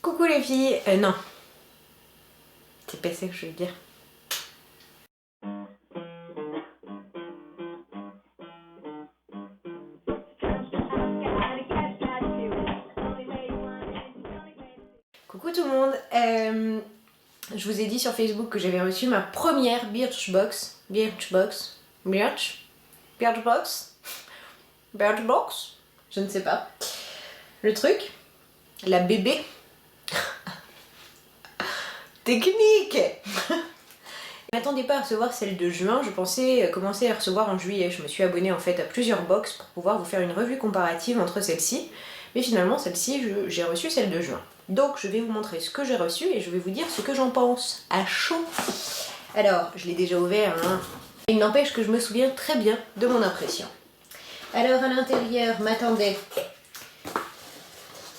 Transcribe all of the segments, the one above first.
Coucou les filles, non, c'est pas ça que je veux dire. Coucou tout le monde, je vous ai dit sur Facebook que j'avais reçu ma première Birchbox, je ne sais pas. Le truc, la bébé technique. Je m'attendais pas à recevoir celle de juin, je pensais commencer à recevoir en juillet. Je me suis abonnée en fait à plusieurs box pour pouvoir vous faire une revue comparative entre celles-ci. Mais finalement celle-ci, j'ai reçu celle de juin. Donc je vais vous montrer ce que j'ai reçu et je vais vous dire ce que j'en pense à chaud. Alors, je l'ai déjà ouvert, hein. Il n'empêche que je me souviens très bien de mon impression. Alors à l'intérieur m'attendait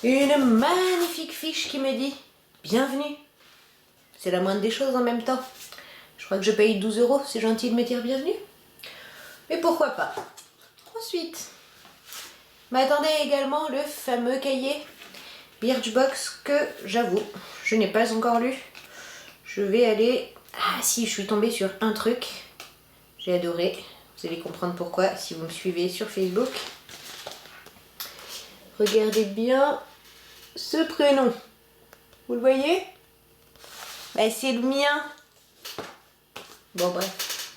une magnifique fiche qui me dit « Bienvenue ». C'est la moindre des choses en même temps. Je crois que je paye 12 €, c'est gentil de me dire bienvenue. Mais pourquoi pas. Ensuite, m'attendait également le fameux cahier Birchbox que j'avoue, je n'ai pas encore lu. Je vais aller... Ah si, je suis tombée sur un truc. J'ai adoré. Vous allez comprendre pourquoi si vous me suivez sur Facebook. Regardez bien ce prénom. Vous le voyez ? Bah, c'est le mien. Bon bref.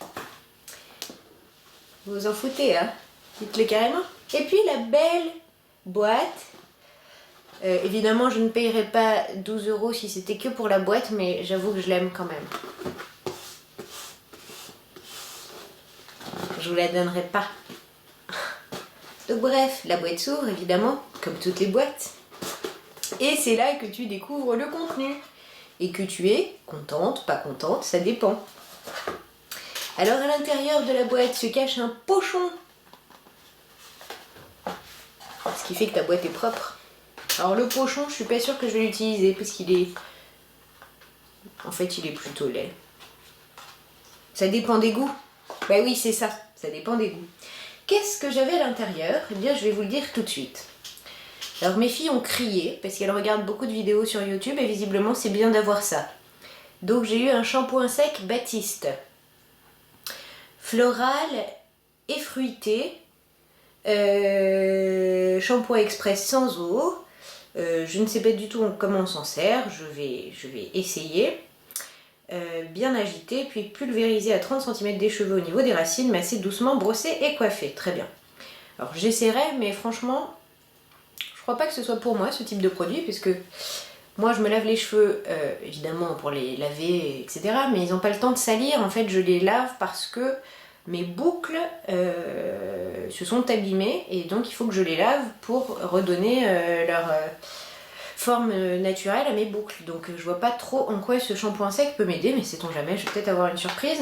Vous vous en foutez, hein? Dites-le carrément. Et puis la belle boîte. Évidemment, je ne payerais pas 12 € si c'était que pour la boîte, mais j'avoue que je l'aime quand même. Je vous la donnerai pas. Donc bref, la boîte s'ouvre évidemment, comme toutes les boîtes. Et c'est là que tu découvres le contenu. Et que tu es contente, pas contente, ça dépend. Alors à l'intérieur de la boîte se cache un pochon. Ce qui fait que ta boîte est propre. Alors le pochon, je suis pas sûre que je vais l'utiliser parce qu'il est... En fait, il est plutôt laid. Ça dépend des goûts. Bah oui, c'est ça. Ça dépend des goûts. Qu'est-ce que j'avais à l'intérieur? Eh bien, je vais vous le dire tout de suite. Alors mes filles ont crié parce qu'elles regardent beaucoup de vidéos sur YouTube et visiblement c'est bien d'avoir ça. Donc j'ai eu un shampoing sec Baptiste. Floral et fruité. Shampoing express sans eau. Je ne sais pas du tout comment on s'en sert. Je vais essayer. Bien agité, puis pulvérisé à 30 cm des cheveux au niveau des racines, massé doucement, brossé et coiffé. Très bien. Alors j'essaierai, mais franchement... Je crois pas que ce soit pour moi ce type de produit, puisque moi je me lave les cheveux évidemment pour les laver, etc. Mais ils n'ont pas le temps de salir. En fait, je les lave parce que mes boucles se sont abîmées et donc il faut que je les lave pour redonner leur forme naturelle à mes boucles. Donc je vois pas trop en quoi ce shampoing sec peut m'aider, mais sait-on jamais, je vais peut-être avoir une surprise.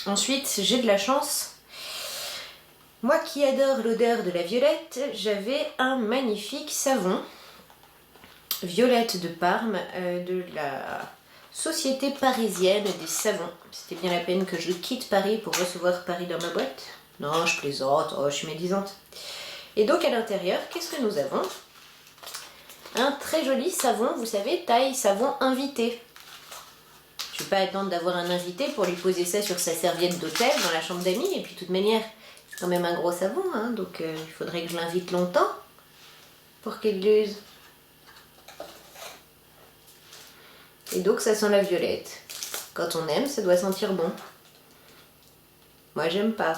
Ensuite, j'ai de la chance. Moi qui adore l'odeur de la violette, j'avais un magnifique savon Violette de Parme de la Société Parisienne des Savons. C'était bien la peine que je quitte Paris pour recevoir Paris dans ma boîte. Non, je plaisante, oh, je suis médisante. Et donc à l'intérieur, qu'est-ce que nous avons? Un très joli savon, vous savez, taille savon invité. Je ne vais pas attendre d'avoir un invité pour lui poser ça sur sa serviette d'hôtel dans la chambre d'amis, et puis de toute manière... C'est quand même un gros savon, hein, donc il faudrait que je l'invite longtemps pour qu'elle l'use. Et donc ça sent la violette. Quand on aime, ça doit sentir bon. Moi j'aime pas.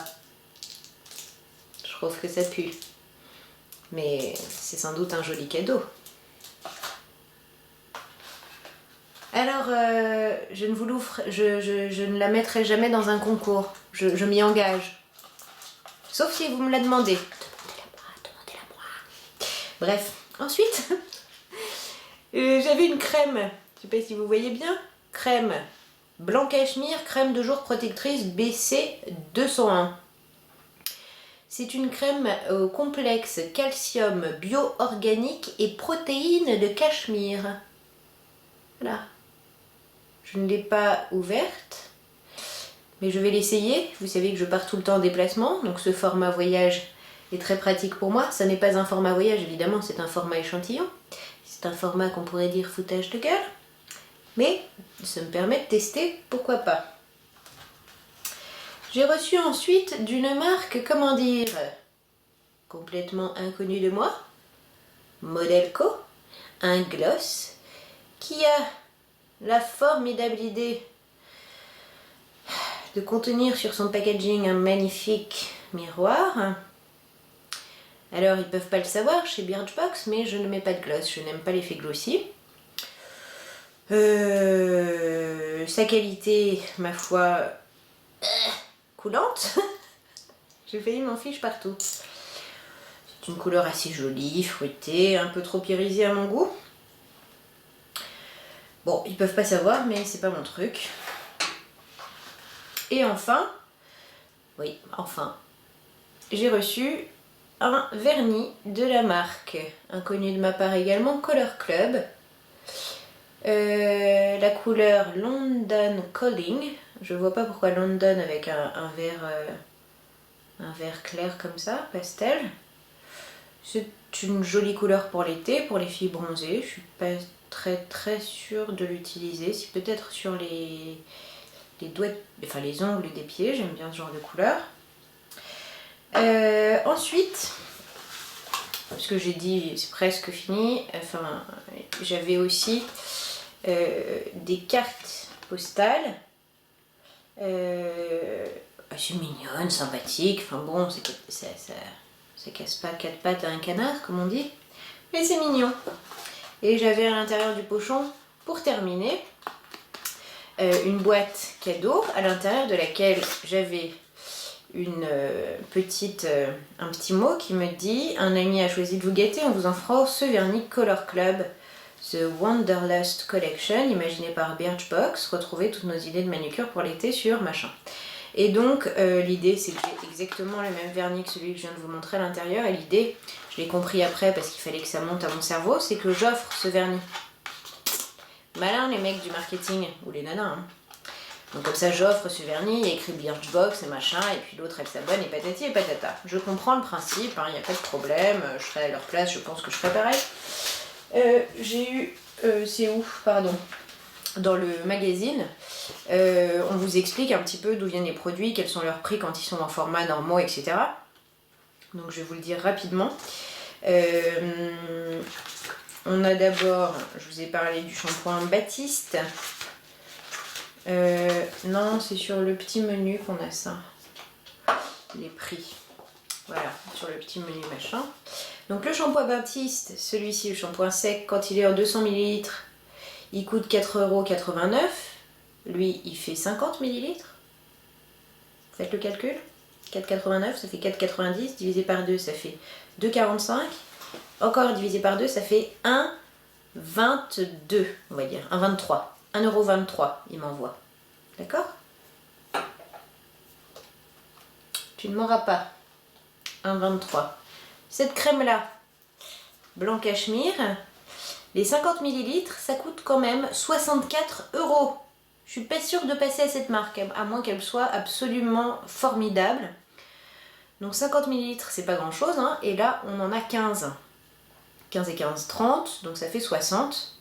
Je trouve que ça pue. Mais c'est sans doute un joli cadeau. Alors, je ne vous l'offre, je ne la mettrai jamais dans un concours. Je m'y engage. Sauf si vous me la demandez. Demandez-la moi. Bref, ensuite, j'avais une crème. Je ne sais pas si vous voyez bien. Crème blanc cachemire, crème de jour protectrice BC 201. C'est une crème au complexe calcium bio-organique et protéines de cachemire. Voilà. Je ne l'ai pas ouverte. Mais je vais l'essayer. Vous savez que je pars tout le temps en déplacement, donc ce format voyage est très pratique pour moi. Ça n'est pas un format voyage, évidemment, c'est un format échantillon. C'est un format qu'on pourrait dire foutage de gueule, mais ça me permet de tester, pourquoi pas. J'ai reçu ensuite d'une marque, comment dire, complètement inconnue de moi, Modelco, un gloss qui a la formidable idée de contenir sur son packaging un magnifique miroir. Alors ils peuvent pas le savoir chez Birchbox, mais je ne mets pas de gloss, je n'aime pas l'effet glossy. Sa qualité, ma foi, coulante. J'ai failli m'en fiche partout. C'est une couleur assez jolie, fruitée, un peu trop irisée à mon goût. Bon, ils peuvent pas savoir, mais c'est pas mon truc. Et enfin, j'ai reçu un vernis de la marque, inconnu de ma part également, Color Club. La couleur London Calling. Je vois pas pourquoi London avec un vert clair comme ça, pastel. C'est une jolie couleur pour l'été, pour les filles bronzées. Je suis pas très sûre de l'utiliser. Si peut-être sur les doigts, enfin les ongles des pieds, j'aime bien ce genre de couleur. Ensuite, parce que j'ai dit c'est presque fini, enfin j'avais aussi des cartes postales assez mignonnes, sympathiques, enfin bon, ça casse pas quatre pattes à un canard comme on dit, mais c'est mignon. Et j'avais à l'intérieur du pochon, pour terminer, une boîte cadeau à l'intérieur de laquelle j'avais un petit mot qui me dit: un ami a choisi de vous gâter, on vous en fera ce vernis Color Club The Wanderlust Collection, imaginé par Birchbox. Retrouvez toutes nos idées de manucure pour l'été sur machin. Et donc l'idée c'est que j'ai exactement le même vernis que celui que je viens de vous montrer à l'intérieur, et l'idée, je l'ai compris après parce qu'il fallait que ça monte à mon cerveau, c'est que j'offre ce vernis. Malin les mecs du marketing, ou les nanas, hein. Donc comme ça j'offre ce vernis, il y a écrit Birchbox et machin, et puis l'autre elle s'abonne et patati et patata. Je comprends le principe, il n'y a pas de problème, je serai à leur place, je pense que je ferai pareil. J'ai eu, c'est où, pardon, dans le magazine, on vous explique un petit peu d'où viennent les produits, quels sont leurs prix quand ils sont en format normaux, etc. Donc je vais vous le dire rapidement. On a d'abord, je vous ai parlé du shampoing Baptiste. Non, c'est sur le petit menu qu'on a ça. Les prix. Voilà, sur le petit menu machin. Donc le shampoing Baptiste, celui-ci, le shampoing sec, quand il est en 200 ml, il coûte 4,89 €. Lui, il fait 50 ml. Faites le calcul. 4,89, ça fait 4,90. Divisé par 2, ça fait 2,45. Encore divisé par 2, ça fait 1,22, on va dire. 1,23. 1,23 €, il m'envoie. D'accord? Tu ne m'auras pas. 1,23. Cette crème-là, blanc cachemire, les 50 ml, ça coûte quand même 64 €. Je suis pas sûre de passer à cette marque, à moins qu'elle soit absolument formidable. Donc 50 ml, c'est pas grand-chose, hein, et là, on en a 15. 15 et 15, 30, donc ça fait 60.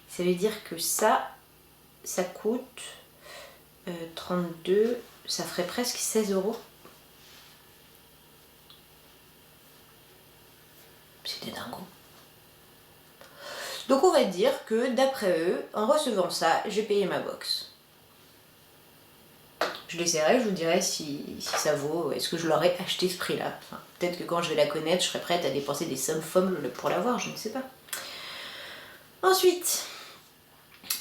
Ça veut dire que ça coûte 32, ça ferait presque 16 €. C'était dingo. Donc on va dire que d'après eux, en recevant ça, j'ai payé ma box. Je l'essaierai, je vous dirai si ça vaut, est-ce que je l'aurais acheté ce prix-là. Enfin, peut-être que quand je vais la connaître, je serai prête à dépenser des sommes folles pour l'avoir, je ne sais pas. Ensuite,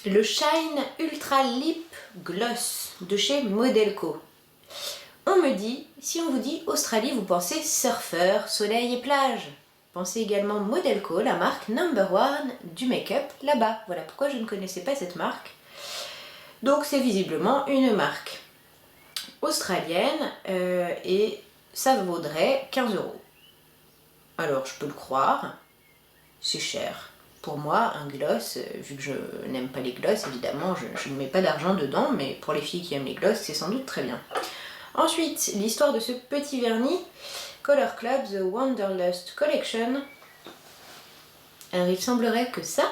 le Shine Ultra Lip Gloss de chez Modelco. On me dit, si on vous dit Australie, vous pensez surfeur, soleil et plage. Pensez également Modelco, la marque #1 du make-up là-bas. Voilà pourquoi je ne connaissais pas cette marque. Donc c'est visiblement une marque australienne et ça vaudrait 15 €. Alors je peux le croire, c'est cher. Pour moi, un gloss, vu que je n'aime pas les gloss, évidemment, je ne mets pas d'argent dedans, mais pour les filles qui aiment les gloss, c'est sans doute très bien. Ensuite, l'histoire de ce petit vernis, Color Club The Wanderlust Collection. Alors il semblerait que ça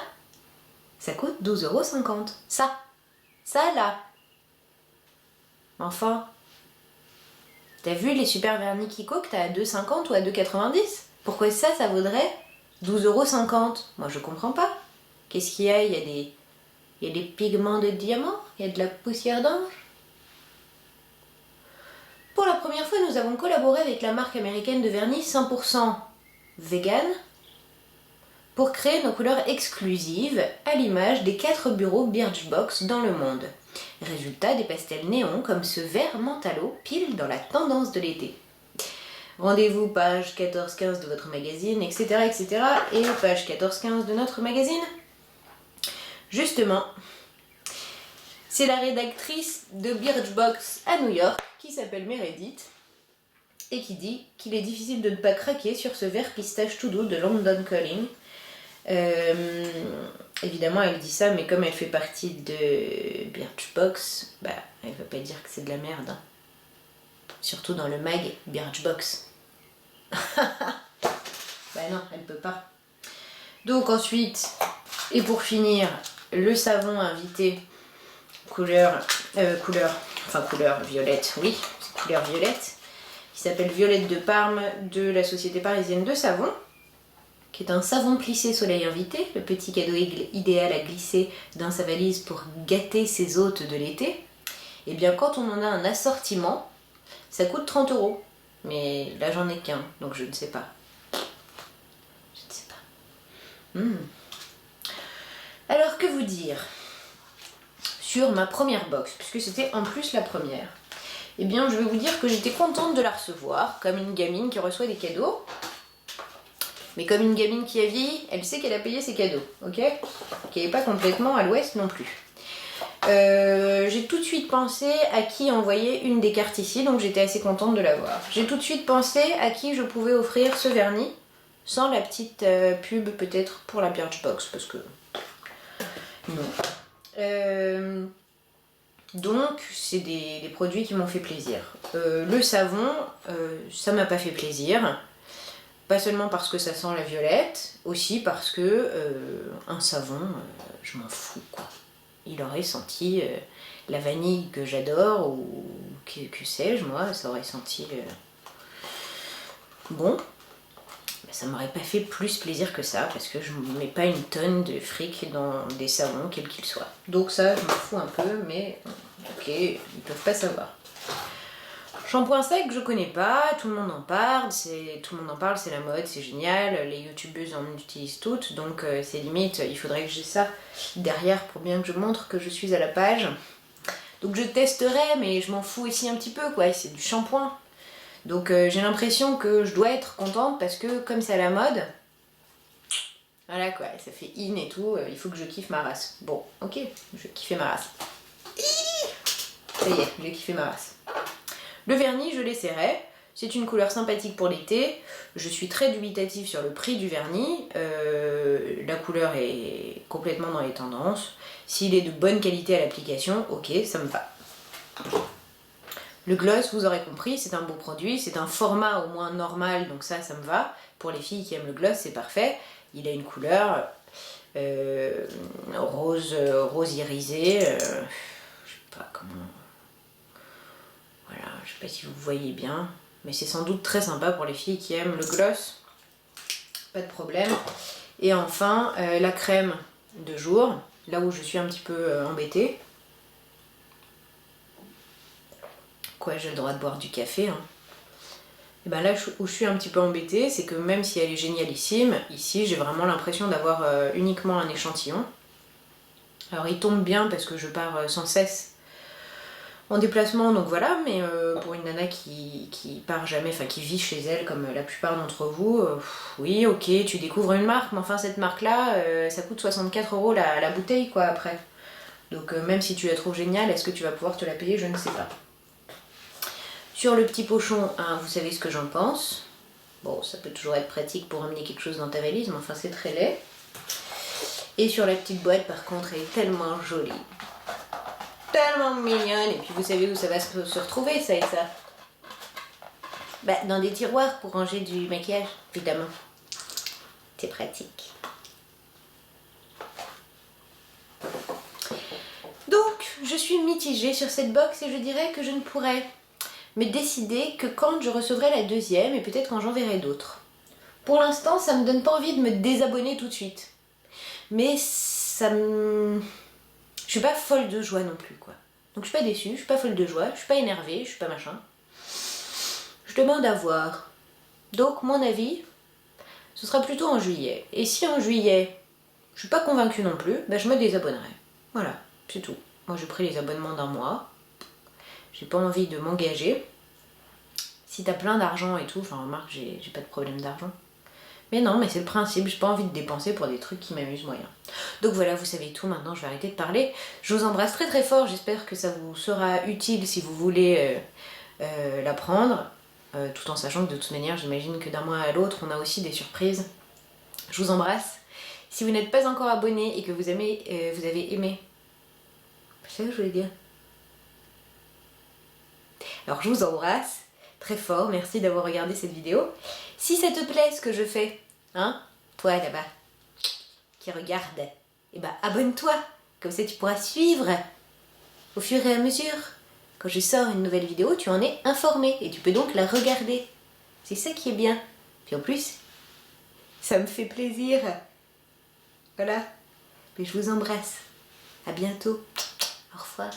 coûte 12,50 €. Ça là. Enfin, t'as vu les super vernis Kiko que t'as à 2,50 ou à 2,90 €? Pourquoi ça vaudrait 12,50 €? Moi je comprends pas. Qu'est-ce qu'il y a? Il y a des pigments de diamant? Il y a de la poussière d'ange? Pour la première fois, nous avons collaboré avec la marque américaine de vernis 100% vegan pour créer nos couleurs exclusives à l'image des 4 bureaux Birchbox dans le monde. Résultat, des pastels néons comme ce vert mentalo pile dans la tendance de l'été. Rendez-vous page 14-15 de votre magazine, etc., etc. Et page 14-15 de notre magazine. Justement, c'est la rédactrice de Birchbox à New York qui s'appelle Meredith et qui dit qu'il est difficile de ne pas craquer sur ce vert pistache tout doux de London Calling. Évidemment elle dit ça, mais comme elle fait partie de Birchbox, bah elle veut pas dire que c'est de la merde, hein. Surtout dans le mag Birchbox. Bah non, elle peut pas. Donc ensuite, et pour finir, le savon invité couleur violette, oui, c'est couleur violette, qui s'appelle Violette de Parme de la Société Parisienne de Savon, qui est un savon plissé soleil invité, le petit cadeau idéal à glisser dans sa valise pour gâter ses hôtes de l'été. Et bien quand on en a un assortiment, ça coûte 30 €. Mais là j'en ai qu'un, donc je ne sais pas. Je ne sais pas. Alors que vous dire sur ma première box, puisque c'était en plus la première? Eh bien je vais vous dire que j'étais contente de la recevoir, comme une gamine qui reçoit des cadeaux. Mais comme une gamine qui a vieilli, elle sait qu'elle a payé ses cadeaux, ok? Qui n'est pas complètement à l'ouest non plus. J'ai tout de suite pensé à qui envoyer une des cartes ici, donc j'étais assez contente de l'avoir. J'ai tout de suite pensé à qui je pouvais offrir ce vernis, sans la petite pub peut-être pour la Birchbox, parce que... non. Donc c'est des produits qui m'ont fait plaisir. Le savon, ça m'a pas fait plaisir. Pas seulement parce que ça sent la violette, aussi parce que un savon, je m'en fous quoi. Il aurait senti la vanille que j'adore, ou que sais-je moi, ça aurait senti bon. Mais ça m'aurait pas fait plus plaisir que ça, parce que je ne mets pas une tonne de fric dans des savons, quels qu'ils soient. Donc ça, je m'en fous un peu, mais ok, ils peuvent pas savoir. Shampoing sec, je connais pas, tout le monde en parle, c'est la mode, c'est génial, les youtubeuses en utilisent toutes, donc c'est limite, il faudrait que j'ai ça derrière pour bien que je montre que je suis à la page. Donc je testerai, mais je m'en fous aussi un petit peu, quoi, c'est du shampoing. Donc j'ai l'impression que je dois être contente parce que comme c'est à la mode, voilà quoi, ça fait in et tout, il faut que je kiffe ma race. Bon, ok, je vais kiffer ma race. Ça y est, j'ai kiffé ma race. Le vernis, je l'essaierai. C'est une couleur sympathique pour l'été. Je suis très dubitative sur le prix du vernis. La couleur est complètement dans les tendances. S'il est de bonne qualité à l'application, ok, ça me va. Le gloss, vous aurez compris, c'est un beau produit. C'est un format au moins normal, donc ça me va. Pour les filles qui aiment le gloss, c'est parfait. Il a une couleur rose irisé. Je sais pas comment... Voilà, je sais pas si vous voyez bien, mais c'est sans doute très sympa pour les filles qui aiment le gloss. Pas de problème. Et enfin, la crème de jour, là où je suis un petit peu embêtée. Quoi, j'ai le droit de boire du café, hein. Et ben là où je suis un petit peu embêtée, c'est que même si elle est génialissime, ici j'ai vraiment l'impression d'avoir uniquement un échantillon. Alors il tombe bien parce que je pars sans cesse en déplacement, donc voilà, mais pour une nana qui part jamais, enfin qui vit chez elle comme la plupart d'entre vous, oui ok, tu découvres une marque, mais enfin cette marque là, ça coûte 64 € la bouteille quoi après. Donc même si tu la trouves géniale, est-ce que tu vas pouvoir te la payer? Je ne sais pas. Sur le petit pochon, hein, vous savez ce que j'en pense. Bon, ça peut toujours être pratique pour emmener quelque chose dans ta valise, mais enfin c'est très laid. Et sur la petite boîte par contre, elle est tellement jolie. Tellement mignonne, et puis vous savez où ça va se retrouver, ça et ça. Bah, dans des tiroirs pour ranger du maquillage, évidemment. C'est pratique. Donc, je suis mitigée sur cette box et je dirais que je ne pourrais me décider que quand je recevrai la deuxième et peut-être quand j'enverrai d'autres. Pour l'instant, ça me donne pas envie de me désabonner tout de suite. Mais ça me... Je suis pas folle de joie non plus, quoi. Donc je suis pas déçue, je suis pas folle de joie, je suis pas énervée, je suis pas machin. Je demande à voir. Donc mon avis, ce sera plutôt en juillet. Et si en juillet, je suis pas convaincue non plus, ben je me désabonnerai. Voilà, c'est tout. Moi j'ai pris les abonnements d'un mois. J'ai pas envie de m'engager. Si t'as plein d'argent et tout, enfin remarque, j'ai pas de problème d'argent. Mais non, mais c'est le principe, j'ai pas envie de dépenser pour des trucs qui m'amusent moyen. Donc voilà, vous savez tout, maintenant je vais arrêter de parler. Je vous embrasse très très fort, j'espère que ça vous sera utile si vous voulez la prendre. Tout en sachant que de toute manière, j'imagine que d'un mois à l'autre, on a aussi des surprises. Je vous embrasse. Si vous n'êtes pas encore abonné et que vous avez aimé... C'est ça que je voulais dire. Alors je vous embrasse très fort, merci d'avoir regardé cette vidéo. Si ça te plaît ce que je fais, hein, toi là-bas, qui regarde, eh ben abonne-toi, comme ça tu pourras suivre au fur et à mesure. Quand je sors une nouvelle vidéo, tu en es informé et tu peux donc la regarder. C'est ça qui est bien. Puis en plus, ça me fait plaisir. Voilà. Mais je vous embrasse. À bientôt. Au revoir.